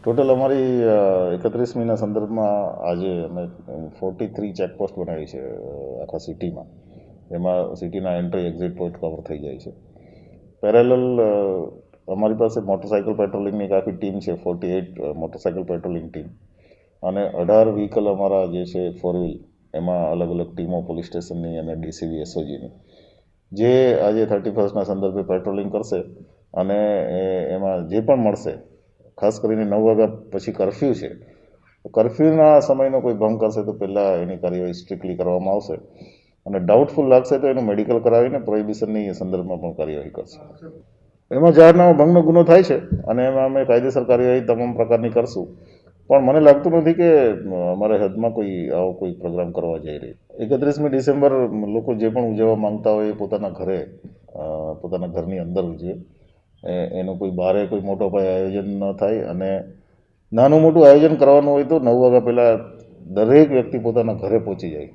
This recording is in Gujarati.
ટોટલ અમારી 31મીના સંદર્ભમાં આજે અમે 43 ચેકપોસ્ટ બનાવી છે આખા સિટીમાં. એમાં સિટીના એન્ટ્રી એક્ઝિટ પોઈન્ટ કવર થઈ જાય છે. પેરેલલ અમારી પાસે મોટરસાઇકલ પેટ્રોલિંગની એક આખી ટીમ છે, 48 મોટરસાઇકલ પેટ્રોલિંગ ટીમ, અને 18 વ્હીકલ અમારા જે છે 4 વ્હીલ, એમાં અલગ અલગ ટીમો પોલીસ સ્ટેશનની અને ડીસીબી એસઓજીની, જે આજે 31ના સંદર્ભે પેટ્રોલિંગ કરશે. અને એમાં જે પણ મળશે, ખાસ કરીને 9 વાગ્યા પછી કરફ્યુ છે, કરફ્યુના સમયનો કોઈ ભંગ કરશે તો પહેલાં એની કાર્યવાહી સ્ટ્રિક્ટલી કરવામાં આવશે, અને ડાઉટફુલ લાગશે તો એનું મેડિકલ કરાવીને પ્રોહિબિશનની સંદર્ભમાં પણ કાર્યવાહી કરશે. એમાં જાહેરનામા ભંગનો ગુનો થાય છે અને એમાં અમે કાયદેસર કાર્યવાહી તમામ પ્રકારની કરશું. પણ મને લાગતું નથી કે અમારે હદમાં આવો કોઈ પ્રોગ્રામ કરવા જઈ રહી. 31મી ડિસેમ્બર લોકો જે પણ ઉજવવા માંગતા હોય એ પોતાના ઘરે, પોતાના ઘરની અંદર ઉજવે. એનું કોઈ બહારે કોઈ મોટો પાયે આયોજન ન થાય, અને નાનું મોટું આયોજન કરવાનું હોય તો 9 વાગ્યા પહેલાં દરેક વ્યક્તિ પોતાના ઘરે પહોંચી જાય.